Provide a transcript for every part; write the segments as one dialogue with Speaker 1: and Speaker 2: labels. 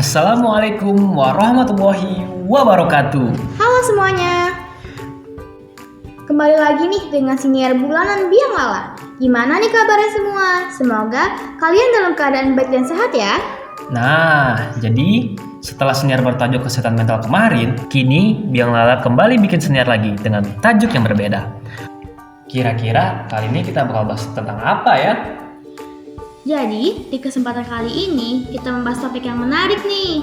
Speaker 1: Assalamualaikum warahmatullahi wabarakatuh.
Speaker 2: Halo semuanya. Kembali lagi nih dengan siniar bulanan Biang Lala. Gimana nih kabarnya semua? Semoga kalian dalam keadaan baik dan sehat ya.
Speaker 1: Nah, jadi setelah senior bertajuk kesehatan mental kemarin, kini Biang Lala kembali bikin senior lagi dengan tajuk yang berbeda. Kira-kira kali ini kita bakal bahas tentang apa ya?
Speaker 2: Jadi, di kesempatan kali ini kita membahas topik yang menarik nih.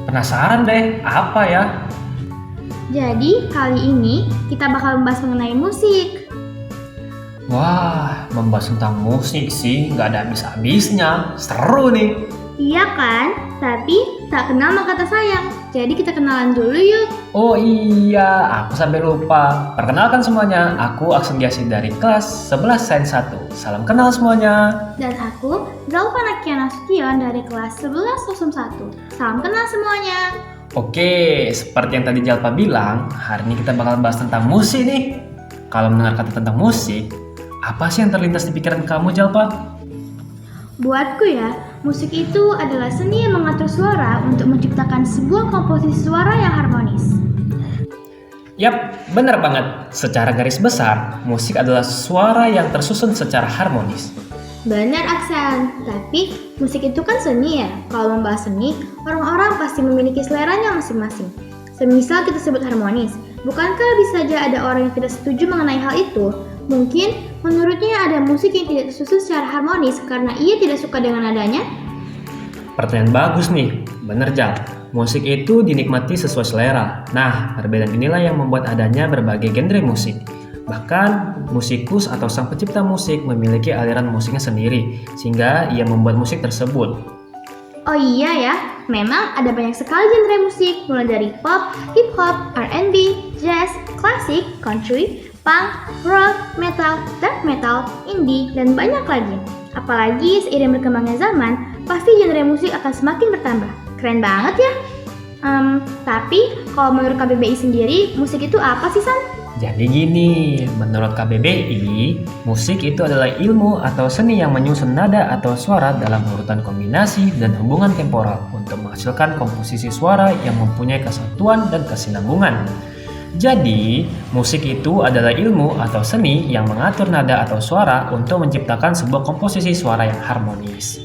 Speaker 1: Penasaran deh, apa ya?
Speaker 2: Jadi, kali ini kita bakal membahas mengenai musik.
Speaker 1: Wah, membahas tentang musik sih nggak ada habis-habisnya. Seru nih.
Speaker 2: Iya kan? Tapi tak kenal maka tak sayang. Jadi kita kenalan dulu yuk.
Speaker 1: Oh iya, aku sampai lupa. Perkenalkan semuanya, aku Aksen Giasi dari kelas 11 Sains 1. Salam kenal semuanya.
Speaker 2: Dan aku Zalfa Nakiana Sution dari kelas 1101. Salam kenal semuanya.
Speaker 1: Oke, seperti yang tadi Jalpa bilang, hari ini kita bakal bahas tentang musik nih. Kalau mendengar kata tentang musik, apa sih yang terlintas di pikiran kamu, Jalpa?
Speaker 2: Buatku ya, musik itu adalah seni yang mengatur suara untuk menciptakan sebuah komposisi suara yang harmonis.
Speaker 1: Yap, benar banget. Secara garis besar, musik adalah suara yang tersusun secara harmonis.
Speaker 2: Benar Aksan, tapi musik itu kan seni ya. Kalau membahas seni, orang-orang pasti memiliki seleranya masing-masing. Semisal kita sebut harmonis, bukankah bisa saja ada orang yang tidak setuju mengenai hal itu? Mungkin menurutnya ada musik yang tidak tersusun secara harmonis karena ia tidak suka dengan nadanya?
Speaker 1: Pertanyaan bagus nih, bener Jal. Musik itu dinikmati sesuai selera. Nah, perbedaan inilah yang membuat adanya berbagai genre musik. Bahkan, musikus atau sang pencipta musik memiliki aliran musiknya sendiri, sehingga ia membuat musik tersebut.
Speaker 2: Oh iya ya, memang ada banyak sekali genre musik, mulai dari pop, hip hop, R&B, jazz, klasik, country, punk, rock, metal, dark metal, indie, dan banyak lagi. Apalagi seiring berkembangnya zaman, pasti genre musik akan semakin bertambah. Keren banget ya. Tapi kalau menurut KBBI sendiri, musik itu apa sih, San?
Speaker 1: Jadi gini, menurut KBBI, musik itu adalah ilmu atau seni yang menyusun nada atau suara dalam urutan kombinasi dan hubungan temporal untuk menghasilkan komposisi suara yang mempunyai kesatuan dan kesinambungan. Jadi, musik itu adalah ilmu atau seni yang mengatur nada atau suara untuk menciptakan sebuah komposisi suara yang harmonis.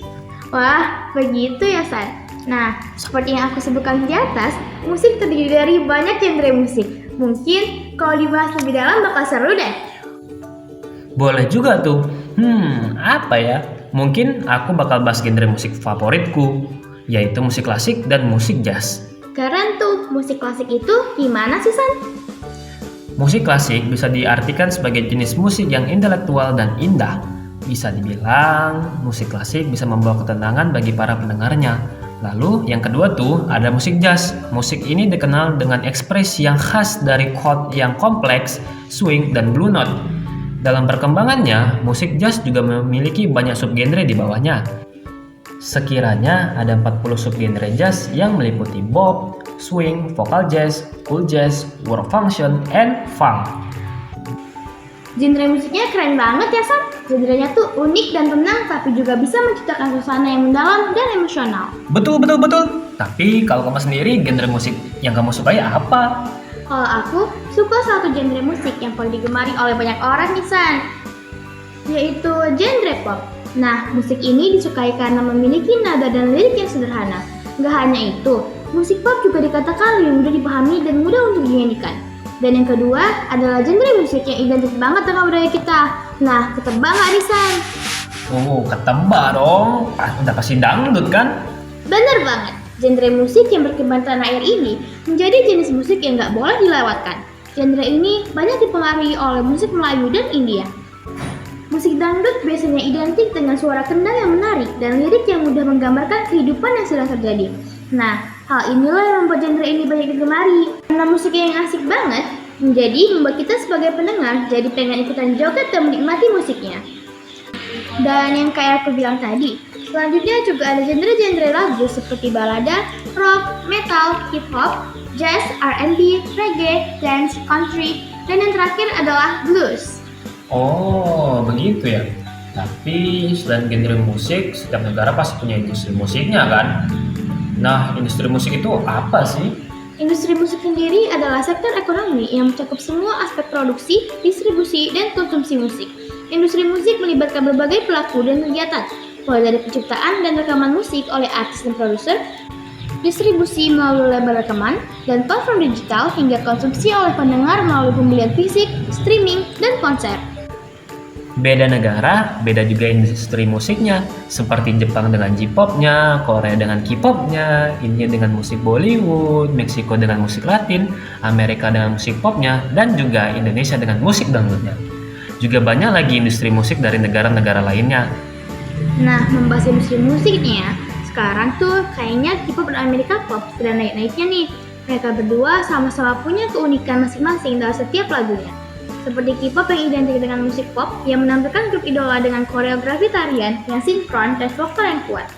Speaker 2: Wah, begitu ya, San. Nah, seperti yang aku sebutkan di atas, musik terdiri dari banyak genre musik. Mungkin kalau dibahas lebih dalam bakal seru deh.
Speaker 1: Boleh juga tuh. Apa ya? Mungkin aku bakal bahas genre musik favoritku, yaitu musik klasik dan musik jazz.
Speaker 2: Keren tuh, musik klasik itu gimana sih, San?
Speaker 1: Musik klasik bisa diartikan sebagai jenis musik yang intelektual dan indah. Bisa dibilang, musik klasik bisa membawa ketenangan bagi para pendengarnya. Lalu yang kedua tuh ada musik jazz. Musik ini dikenal dengan ekspresi yang khas dari chord yang kompleks, swing, dan blue note. Dalam perkembangannya, musik jazz juga memiliki banyak subgenre di bawahnya. Sekiranya ada 40 subgenre jazz yang meliputi bop, swing, vokal jazz, cool jazz, world function, and funk.
Speaker 2: Genre musiknya keren banget ya, San. Genrenya tuh unik dan tenang, tapi juga bisa menciptakan suasana yang mendalam dan emosional.
Speaker 1: Betul. Tapi kalau kamu sendiri, genre musik yang kamu sukai apa?
Speaker 2: Kalau aku suka satu genre musik yang paling digemari oleh banyak orang nih, San, yaitu genre pop. Nah, musik ini disukai karena memiliki nada dan lirik yang sederhana. Gak hanya itu, musik pop juga dikatakan lebih mudah dipahami dan mudah untuk dinyanyikan. Dan yang kedua adalah genre musik yang identik banget dengan budaya kita. Nah, ketebak gak nih, San?
Speaker 1: Ketebak dong. Udah pasti dangdut kan?
Speaker 2: Bener banget. Genre musik yang berkembang tanah air ini menjadi jenis musik yang gak boleh dilewatkan. Genre ini banyak dipengaruhi oleh musik Melayu dan India. Musik dangdut biasanya identik dengan suara kendang yang menarik dan lirik yang mudah menggambarkan kehidupan yang sedang terjadi. Nah, hal inilah yang membuat genre ini banyak digemari. Karena musiknya yang asik banget, menjadi membuat kita sebagai pendengar jadi pengen ikutan joget dan menikmati musiknya. Dan yang kayak aku bilang tadi, selanjutnya juga ada genre-genre lagu seperti balada, rock, metal, hip hop, jazz, R&B, reggae, dance, country, dan yang terakhir adalah blues.
Speaker 1: Oh, begitu ya. Tapi selain genre musik, setiap negara pasti punya industri musiknya kan? Nah, industri musik itu apa sih?
Speaker 2: Industri musik sendiri adalah sektor ekonomi yang mencakup semua aspek produksi, distribusi, dan konsumsi musik. Industri musik melibatkan berbagai pelaku dan kegiatan, mulai dari penciptaan dan rekaman musik oleh artis dan produser, distribusi melalui label rekaman, dan platform digital hingga konsumsi oleh pendengar melalui pembelian fisik, streaming, dan konser.
Speaker 1: Beda negara, beda juga industri musiknya. Seperti Jepang dengan J-popnya, Korea dengan K-popnya, India dengan musik Bollywood, Meksiko dengan musik Latin, Amerika dengan musik popnya, dan juga Indonesia dengan musik dangdutnya. Juga banyak lagi industri musik dari negara-negara lainnya.
Speaker 2: Nah, membahas industri musik nih ya, sekarang tuh kayaknya K-pop dan Amerika pop sedang naik-naiknya nih. Mereka berdua sama-sama punya keunikan masing-masing dalam setiap lagunya. Seperti K-pop yang identik dengan musik pop yang menampilkan grup idola dengan koreografi tarian yang sinkron dan vokal yang kuat.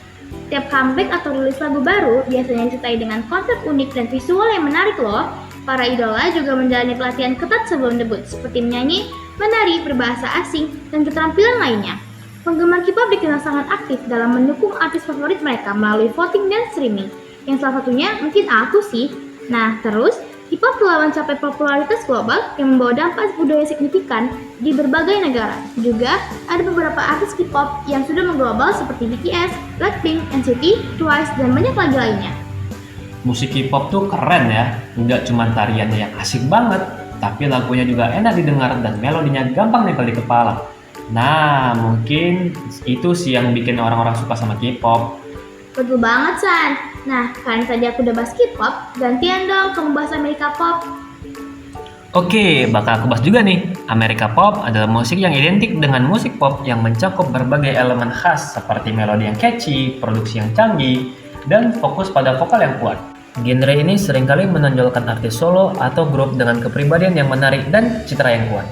Speaker 2: Setiap comeback atau rilis lagu baru biasanya disertai dengan konsep unik dan visual yang menarik loh. Para idola juga menjalani pelatihan ketat sebelum debut, seperti menyanyi, menari, berbahasa asing, dan keterampilan lainnya. Penggemar K-pop dikenal sangat aktif dalam mendukung artis favorit mereka melalui voting dan streaming. Yang salah satunya mungkin aku sih. Nah, terus K-pop telah mencapai popularitas global yang membawa dampak budaya signifikan di berbagai negara. Juga ada beberapa artis K-pop yang sudah mengglobal seperti BTS, Blackpink, NCT, Twice, dan banyak lagi lainnya.
Speaker 1: Musik K-pop tuh keren ya, nggak cuma tariannya yang asik banget, tapi lagunya juga enak didengar dan melodinya gampang nempel di kepala. Nah, mungkin itu sih yang bikin orang-orang suka sama K-pop.
Speaker 2: Betul banget, San. Nah, karena tadi aku udah bahas K-pop, gantian dong kamu bahas Amerika Pop.
Speaker 1: Oke, bakal aku bahas juga nih. Amerika Pop adalah musik yang identik dengan musik pop yang mencakup berbagai elemen khas seperti melodi yang catchy, produksi yang canggih, dan fokus pada vokal yang kuat. Genre ini seringkali menonjolkan artis solo atau grup dengan kepribadian yang menarik dan citra yang kuat.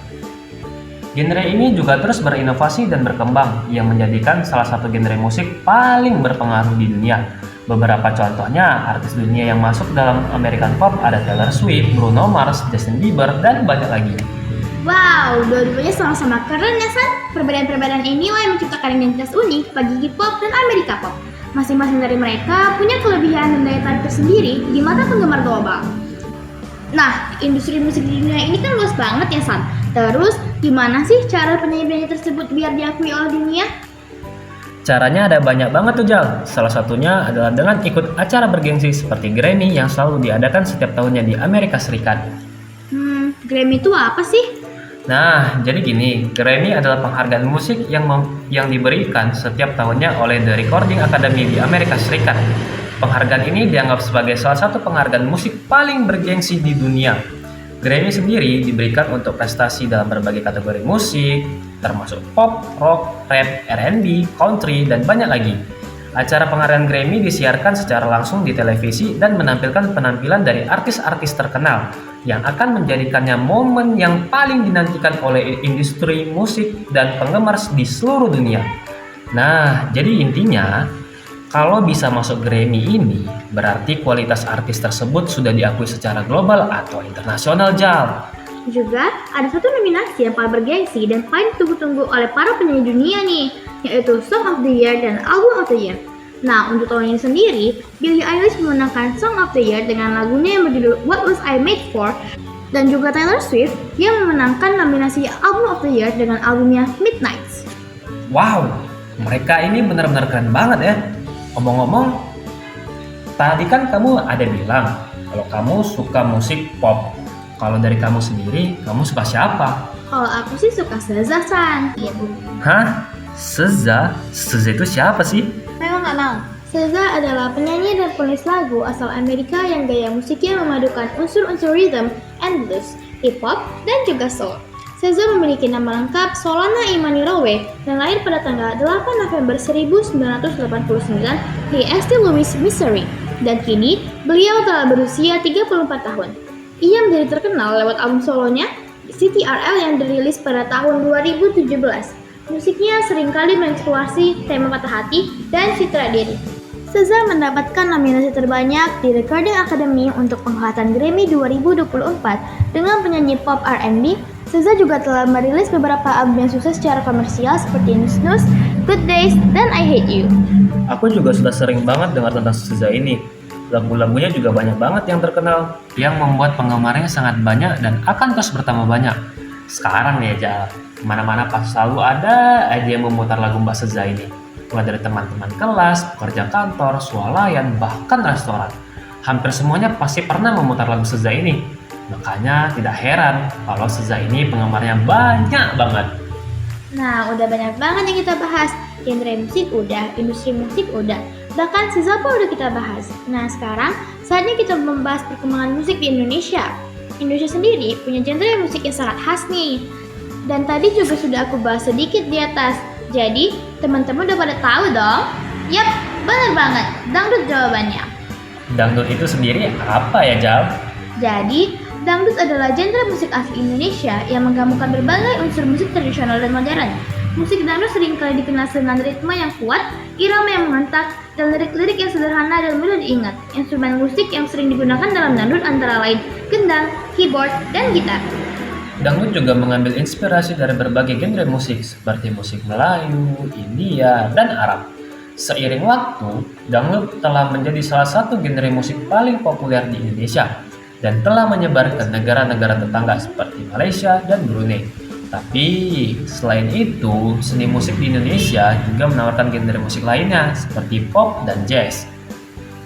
Speaker 1: Genre ini juga terus berinovasi dan berkembang, yang menjadikan salah satu genre musik paling berpengaruh di dunia. Beberapa contohnya, artis dunia yang masuk dalam American Pop ada Taylor Swift, Bruno Mars, Justin Bieber, dan banyak lagi.
Speaker 2: Wow, dua-duanya sama-sama keren ya, San. Perbedaan-perbedaan inilah yang menciptakan identitas unik bagi K-pop dan Amerika Pop. Masing-masing dari mereka punya kelebihan dan daya tarik tersendiri di mata penggemar global. Nah, industri musik di dunia ini kan luas banget ya, San. Terus, gimana sih cara penyanyi-penyanyi tersebut biar diakui oleh dunia?
Speaker 1: Caranya ada banyak banget tuh, Jal. Salah satunya adalah dengan ikut acara bergengsi seperti Grammy yang selalu diadakan setiap tahunnya di Amerika Serikat.
Speaker 2: Grammy itu apa sih?
Speaker 1: Nah, jadi gini, Grammy adalah penghargaan musik yang diberikan setiap tahunnya oleh The Recording Academy di Amerika Serikat. Penghargaan ini dianggap sebagai salah satu penghargaan musik paling bergengsi di dunia. Grammy sendiri diberikan untuk prestasi dalam berbagai kategori musik, termasuk pop, rock, rap, R&B, country, dan banyak lagi. Acara penghargaan Grammy disiarkan secara langsung di televisi dan menampilkan penampilan dari artis-artis terkenal yang akan menjadikannya momen yang paling dinantikan oleh industri musik dan penggemar di seluruh dunia. Nah, jadi intinya, kalau bisa masuk Grammy ini, berarti kualitas artis tersebut sudah diakui secara global atau internasional, Jal.
Speaker 2: Juga ada satu nominasi yang paling bergengsi dan paling ditunggu-tunggu oleh para penyanyi dunia nih, yaitu Song of the Year dan Album of the Year. Nah, untuk tahun ini sendiri, Billie Eilish memenangkan Song of the Year dengan lagunya yang berjudul What Was I Made For, dan juga Taylor Swift yang memenangkan nominasi Album of the Year dengan albumnya Midnights.
Speaker 1: Wow, mereka ini benar-benar keren banget ya. Ngomong-ngomong, tadi kan kamu ada bilang kalau kamu suka musik pop. Kalau dari kamu sendiri, kamu suka siapa?
Speaker 2: Kalau aku sih suka SZA, San. Iya, Bu.
Speaker 1: Hah? SZA? SZA itu siapa sih?
Speaker 2: Memang nggak mau. SZA adalah penyanyi dan penulis lagu asal Amerika yang gaya musiknya memadukan unsur-unsur rhythm and blues, hip-hop, dan juga soul. SZA memiliki nama lengkap Solana Imani Rowe dan lahir pada tanggal 8 November 1989 di St. Louis, Missouri. Dan kini, beliau telah berusia 34 tahun. Ia menjadi terkenal lewat album solonya, CTRL yang dirilis pada tahun 2017. Musiknya seringkali mengeksplorasi tema patah hati dan citra diri. SZA mendapatkan nominasi terbanyak di Recording Academy untuk penghormatan Grammy 2024 dengan penyanyi pop R&B. SZA juga telah merilis beberapa album yang sukses secara komersial seperti Snooze Good Days, dan I Hate You.
Speaker 1: Aku juga sudah sering banget dengar tentang SZA ini. Lagu-lagunya juga banyak banget yang terkenal, yang membuat penggemarnya sangat banyak dan akan terus bertambah banyak. Sekarang nih aja, kemana-mana pas selalu ada aja yang memutar lagu Mbak SZA ini. Mulai dari teman-teman kelas, pekerja kantor, swalayan, bahkan restoran. Hampir semuanya pasti pernah memutar lagu SZA ini. Makanya tidak heran kalau SZA ini penggemarnya banyak banget.
Speaker 2: Nah, udah banyak banget yang kita bahas. Genre musik udah, industri musik udah, bahkan SZA pun udah kita bahas. Nah, sekarang saatnya kita membahas perkembangan musik di Indonesia. Indonesia sendiri punya genre musik yang sangat khas nih. Dan tadi juga sudah aku bahas sedikit di atas. Jadi, teman-teman udah pada tahu dong? Yap, bener banget. Dangdut jawabannya.
Speaker 1: Dangdut itu sendiri apa ya, Jal?
Speaker 2: Jadi, dangdut adalah genre musik asli Indonesia yang menggabungkan berbagai unsur musik tradisional dan modern. Musik dangdut seringkali dikenal dengan ritme yang kuat, irama yang mengentak, dan lirik-lirik yang sederhana dan mudah diingat. Instrumen musik yang sering digunakan dalam dangdut antara lain gendang, keyboard, dan gitar.
Speaker 1: Dangdut juga mengambil inspirasi dari berbagai genre musik seperti musik Melayu, India, dan Arab. Seiring waktu, dangdut telah menjadi salah satu genre musik paling populer di Indonesia dan telah menyebar ke negara-negara tetangga seperti Malaysia dan Brunei. Tapi selain itu, seni musik di Indonesia juga menawarkan genre musik lainnya seperti pop dan jazz.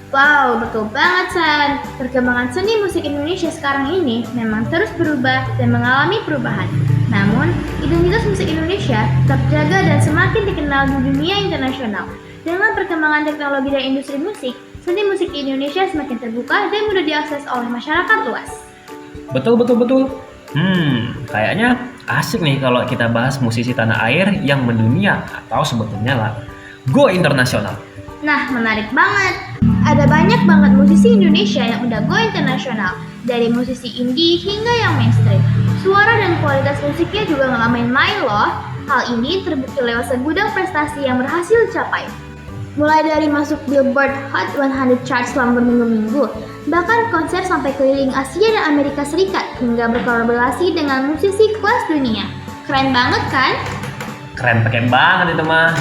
Speaker 2: Wow, betul banget San. Perkembangan seni musik Indonesia sekarang ini memang terus berubah dan mengalami perubahan. Namun, identitas musik Indonesia tetap jaga dan semakin dikenal di dunia internasional. Dengan perkembangan teknologi dan industri musik, seni musik di Indonesia semakin terbuka dan mudah diakses oleh masyarakat luas.
Speaker 1: Betul. Kayaknya asik nih kalau kita bahas musisi tanah air yang mendunia atau sebetulnya lah go internasional.
Speaker 2: Nah, menarik banget. Ada banyak banget musisi Indonesia yang udah go internasional, dari musisi indie hingga yang mainstream. Suara dan kualitas musiknya juga nggak main-main loh. Hal ini terbukti lewat segudang prestasi yang berhasil dicapai. Mulai dari masuk Billboard Hot 100 chart selama berminggu-minggu, bahkan konser sampai keliling Asia dan Amerika Serikat hingga berkolaborasi dengan musisi kelas dunia. Keren banget kan?
Speaker 1: Keren pakai banget itu mah.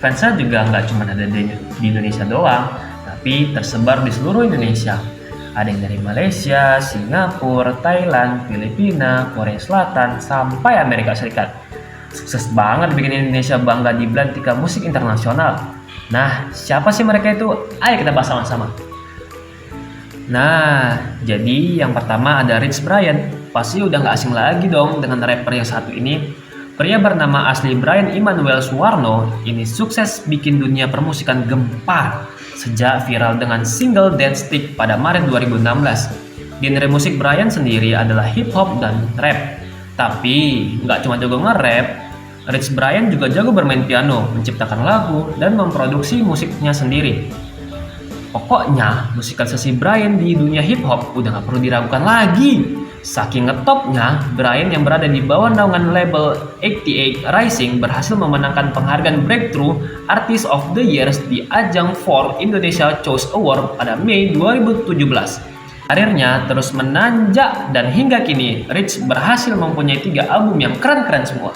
Speaker 1: Fansnya juga nggak cuma ada di Indonesia doang, tapi tersebar di seluruh Indonesia. Ada yang dari Malaysia, Singapura, Thailand, Filipina, Korea Selatan, sampai Amerika Serikat. Sukses banget bikin Indonesia bangga di belantika musik internasional. Nah, siapa sih mereka itu? Ayo kita bahas sama-sama. Nah, jadi yang pertama ada Rich Brian. Pasti udah gak asing lagi dong dengan rapper yang satu ini. Pria bernama asli Brian Immanuel Suwarno ini sukses bikin dunia permusikan gempar sejak viral dengan single Dead Stick pada Maret 2016. Genre musik Brian sendiri adalah hip hop dan rap. Tapi nggak cuma jago nge-rap, Rich Brian juga jago bermain piano, menciptakan lagu, dan memproduksi musiknya sendiri. Pokoknya, musikalisasi Brian di dunia hip hop udah gak perlu diragukan lagi. Saking ngetopnya, Brian yang berada di bawah naungan label 88 Rising berhasil memenangkan penghargaan Breakthrough Artist of the Year di ajang Ford Indonesia Choice Award pada Mei 2017. Karirnya terus menanjak dan hingga kini Rich berhasil mempunyai 3 album yang keren-keren semua.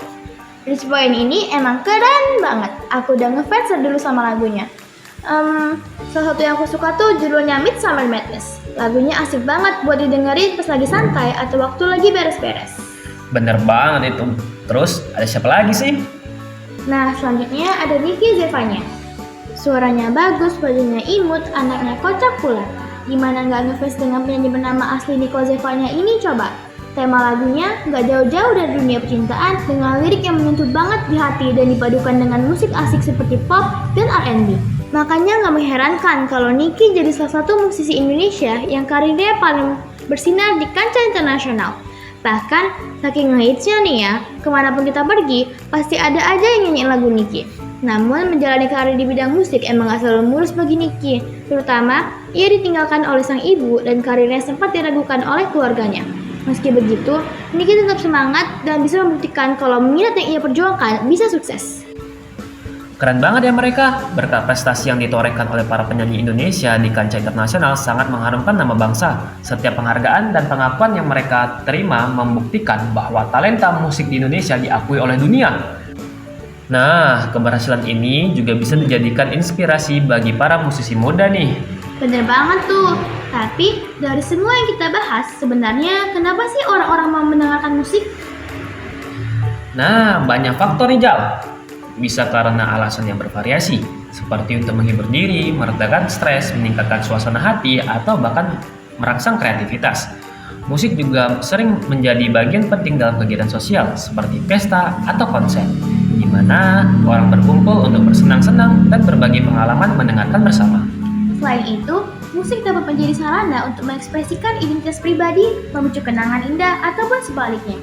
Speaker 2: Rich Brian ini emang keren banget. Aku udah ngefans dulu sama lagunya. Salah satu yang aku suka tuh judulnya Midsummer Madness. Lagunya asik banget buat didengerin pas lagi santai atau waktu lagi beres-beres.
Speaker 1: Bener banget itu. Terus ada siapa lagi sih?
Speaker 2: Nah, selanjutnya ada Nicky Zevanya. Suaranya bagus, bajunya imut, anaknya kocak pula. Gimana nggak ngefans dengan penyanyi bernama asli Nico Zevanya ini coba? Tema lagunya nggak jauh-jauh dari dunia percintaan dengan lirik yang menyentuh banget di hati dan dipadukan dengan musik asik seperti pop dan R&B. Makanya nggak mengherankan kalau Nicky jadi salah satu musisi Indonesia yang karirnya paling bersinar di kancah internasional. Bahkan saking ngehitsnya nih ya, kemanapun kita pergi pasti ada aja yang nyanyi lagu Nicky. Namun menjalani karir di bidang musik emang gak selalu mulus bagi Nicky. Terutama ia ditinggalkan oleh sang ibu dan karirnya sempat diragukan oleh keluarganya. Meski begitu, Nicky tetap semangat dan bisa membuktikan kalau minat yang ia perjuangkan bisa sukses.
Speaker 1: Keren banget ya mereka. Berkat prestasi yang ditorehkan oleh para penyanyi Indonesia di kancah internasional sangat mengharumkan nama bangsa. Setiap penghargaan dan pengakuan yang mereka terima membuktikan bahwa talenta musik di Indonesia diakui oleh dunia. Nah, keberhasilan ini juga bisa dijadikan inspirasi bagi para musisi muda nih.
Speaker 2: Bener banget tuh. Tapi dari semua yang kita bahas, sebenarnya kenapa sih orang-orang mau mendengarkan musik?
Speaker 1: Nah, banyak faktor nih, Jal. Bisa karena alasan yang bervariasi, seperti untuk menghibur diri, meredakan stres, meningkatkan suasana hati, atau bahkan merangsang kreativitas. Musik juga sering menjadi bagian penting dalam kegiatan sosial, seperti pesta atau konser, di mana orang berkumpul untuk bersenang-senang dan berbagi pengalaman mendengarkan bersama.
Speaker 2: Selain itu, musik dapat menjadi sarana untuk mengekspresikan identitas pribadi, memicu kenangan indah, ataupun sebaliknya.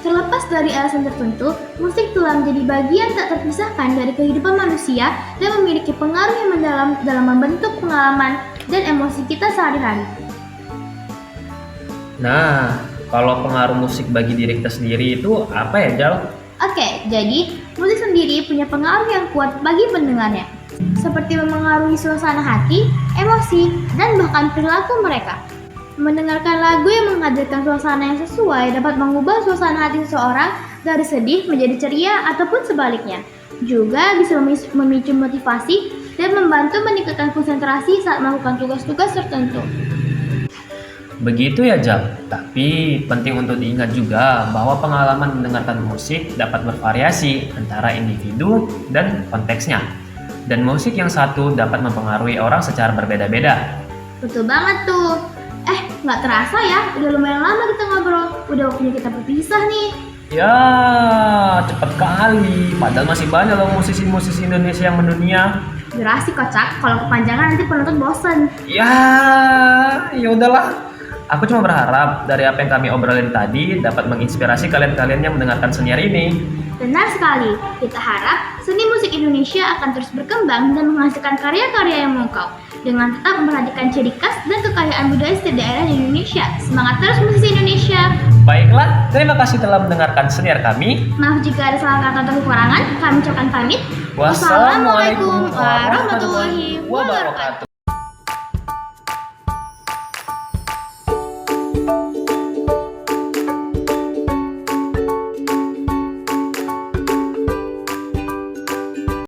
Speaker 2: Terlepas dari alasan tertentu, musik telah menjadi bagian tak terpisahkan dari kehidupan manusia dan memiliki pengaruh yang mendalam dalam membentuk pengalaman dan emosi kita sehari-hari.
Speaker 1: Nah, kalau pengaruh musik bagi diri kita sendiri itu apa ya, Jal?
Speaker 2: Oke, jadi musik sendiri punya pengaruh yang kuat bagi pendengarnya, seperti memengaruhi suasana hati, emosi, dan bahkan perilaku mereka. Mendengarkan lagu yang menghadirkan suasana yang sesuai dapat mengubah suasana hati seseorang dari sedih menjadi ceria ataupun sebaliknya. Juga bisa memicu motivasi dan membantu meningkatkan konsentrasi saat melakukan tugas-tugas tertentu.
Speaker 1: Begitu ya, Jal. Tapi penting untuk diingat juga bahwa pengalaman mendengarkan musik dapat bervariasi antara individu dan konteksnya. Dan musik yang satu dapat mempengaruhi orang secara berbeda-beda.
Speaker 2: Betul banget tuh. Nggak terasa ya, udah lumayan lama kita ngobrol. Udah waktunya kita berpisah nih.
Speaker 1: Ya, cepet kali. Padahal masih banyak loh musisi-musisi Indonesia yang mendunia.
Speaker 2: Durasi kocak, kalau kepanjangan nanti penonton bosen.
Speaker 1: Ya udahlah. Aku cuma berharap dari apa yang kami obrolin tadi dapat menginspirasi kalian-kalian yang mendengarkan senior ini.
Speaker 2: Benar sekali, kita harap seni musik Indonesia akan terus berkembang dan menghasilkan karya-karya yang memukau dengan tetap memperhatikan ciri khas dan kekayaan budaya setiap daerah di Indonesia. Semangat terus musisi Indonesia!
Speaker 1: Baiklah, terima kasih telah mendengarkan senior kami.
Speaker 2: Maaf jika ada salah kata atau kekurangan, kami ucapkan pamit.
Speaker 1: Wassalamualaikum warahmatullahi wabarakatuh.